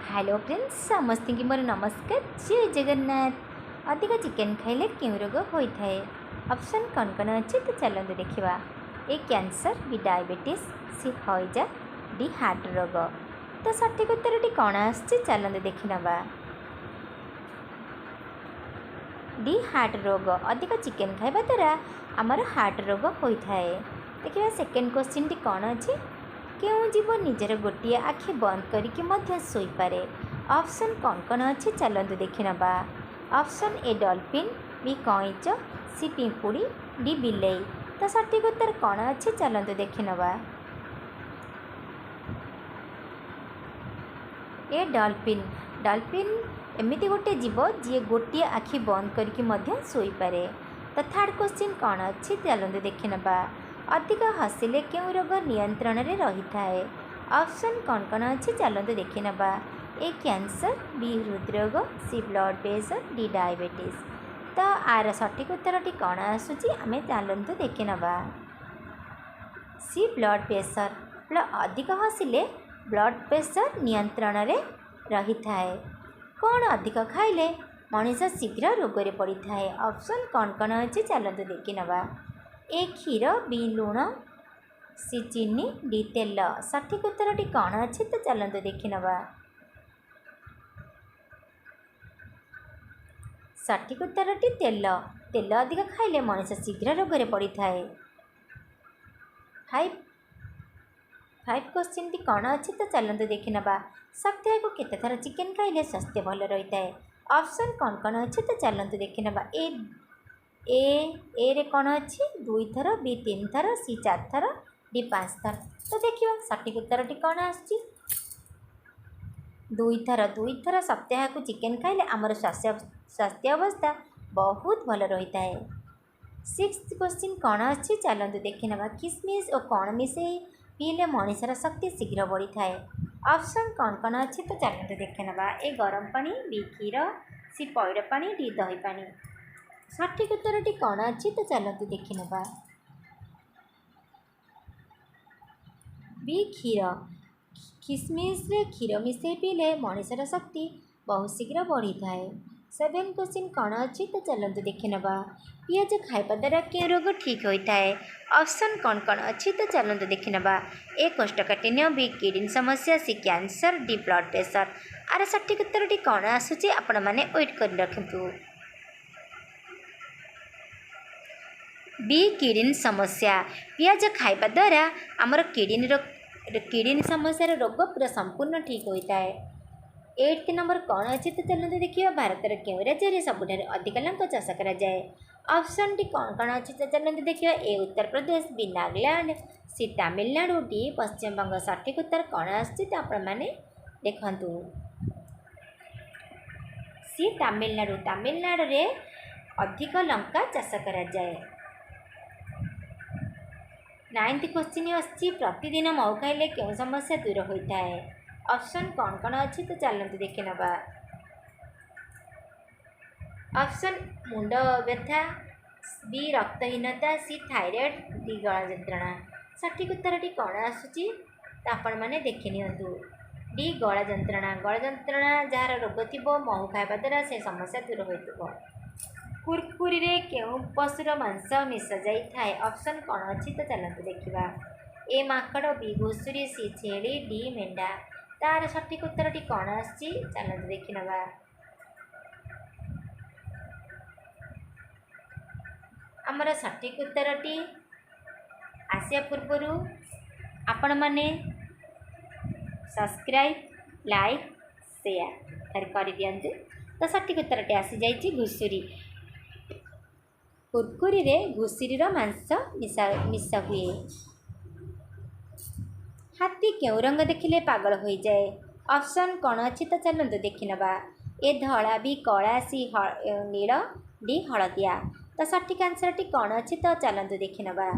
Hello friends समस्त की मोर नमस्कार जय जगन्नाथ। अधिक चिकेन खाइले क्यों रोग होता है? ऑप्शन कौन कौन अच्छे तो चलते देखा। ए कैंसर, बी डायबिटीज, सी हईजा, डी हार्ट रोग। तो सठिक उत्तर कौन आसुची चलते देखी नवा। डी हार्ट रोग। अधिक चिकेन खाइबा द्वारा आमर हार्ट रोग होता है। देखिए सेकेंड क्वेश्चन टी कौन अच्छी। क्यों जीव निजर गोटे आखि बंद करके शोपे? ऑप्शन कौन कौन अच्छी चलते देखी नवा। ऑप्शन ए डॉल्फिन, बी कईच, सी पिंपुड़ी, डी बिलेई। तो सठिक उत्तर कौन अच्छी चलते देखी नवा। ए डॉल्फिन। डॉल्फिन एमती गोटे जीव जी गोटे आखि बंद करके शोपे। तो थर्ड क्वेश्चन कौन अच्छी चलते देखी नवा। अधिक हसिले क्यों रोग नियंत्रण में रही है? ऑप्शन कौन कौन अच्छी चलते देखी नवा। ए कैंसर, बी हृदरोग, सी ब्लड प्रेशर, डी डायबिटीज। तो आर सठिक उत्तर टी कौन आसूची आमे चलते देखी नवा। सी ब्लड प्रेशर। अधिक हसिले ब्लड प्रेशर नियंत्रण में रही है। कौन अधिक खाइले मनीष शीघ्र रोग में पड़ी था? ऑप्शन कौन कौन अच्छी चलते देखी नवा। ए क्षीर, बी लुण, सी चीनी, डी तेल। सठिक उत्तर टी कौन अच्छी तो चलते देखी नवा। सठिक उत्तर टी तेल। तेल अधिक खाइले मनीष शीघ्र रोग में पड़ी था। फाइव क्वेश्चन टी कौन अच्छी तो चलते देखी नवा। सप्ताह को केते थर चिकेन खाइले स्वास्थ्य भल रही है? ऑप्शन कौन कौन अच्छी तो चलते देखी नवा। ए रे कौन अच्छी 2 थर, बी 3 थर, सी 4 थर, डी 5 थर। तो देखिए सठिक उत्तर टी कौन आसुची 2 थर सप्ताह को चिकेन खाइले आमर स्वास्थ्य अवस्था बहुत भल रही है। 6th क्वेश्चन कौन अच्छी चलते देखी नवा। किसमिश और कौन मिसे पीले मनीषर शक्ति शीघ्र बढ़ी थाए? ऑप्शन कौन कौन अच्छी तो चलते देखी नवा। ए गरम पानी, बी क्षीर, सी पैड़ पानी, डी दही पानी। सठिक उत्तर टी कौन अच्छी तो चलते देखी नवा। बी क्षीर। किसमिश रे क्षीर मिसे पीले मनीषर शक्ति बहुत शीघ्र बढ़ी थाए। 7th क्वेश्चन कौन अच्छी तो चलते देखी नवा। पियाज खाइबा द्वारा क्यों रोग ठीक होता है? ऑप्शन कौन कौन अच्छी तो चलते देखी नवा। ए कोष्ठकाठिन्य, बी किडनी समस्या, C cancer, D blood pressure. आर सठिक उत्तर टी कौन आसूची आपण मैंने वेट कर रखु। बी किडनी समस्या। पियाज खाइबा द्वारा आमर किडनी समस्या रोग पूरा संपूर्ण ठीक होता है। 8th नंबर कौन अच्छी तो चलते देखिए। भारत क्यों राज्य में सबुठ अधिक लाख चाष कराए? ऑप्शन टी कौन कौन अच्छी तो चलते देखिए। ए उत्तर प्रदेश, बी नागालैंड, सी तमिलनाडु, डी पश्चिम बंग। सठिक उत्तर कौन आसुची आपण मैंने देखु। सी तमिलनाडु। तमिलनाडु रे अधिक लंका चाष कराए। 9th क्वेश्चन अच्छी प्रतिदिन मऊ खाइले क्यों समस्या दूर होता है? ऑप्शन कौन कौन अच्छी तो चलते देखी नवा। ऑप्शन मुंड व्यथा, बी रक्तहीनता, सी थायराइड, डी गला जंत्रणा। सठिक उत्तर टी कौन आसूची तो आपण मैंने देखी नियंतु। डी गला जंत्रणा। गला जंत्रणा जार रोग थी महू खाइबा द्वारा से समस्या दूर हो। कुरकुरी रे क्यों पशुर मांस मिसा जाई थाए? ऑप्शन कौन अच्छी तो चलते देखा। ए माकड़, बी घुषुरी, सी छेली, डी मेंढा। तार सठिक उत्तर टी कौन आसुची चलते देखी नवा। आमर सठिक उत्तर टी आसिया पूर्वर आपण मैंने सब्सक्राइब, लाइक, शेयर कर दियंतु। तो सठिक उत्तर टी आसी जाइए घुषुरी। कुरकुरी रे घुषुरी मांस मिसा हुए। हाथी क्यों रंग देखिले पागल हो जाए? ऑप्शन कौन अच्छी तो चलते देखी नवा। ए धला, बी कला, सी नील, डी हलदिया। तो सठिक आंसर टी कौन अच्छी तो चलते देखी नवा।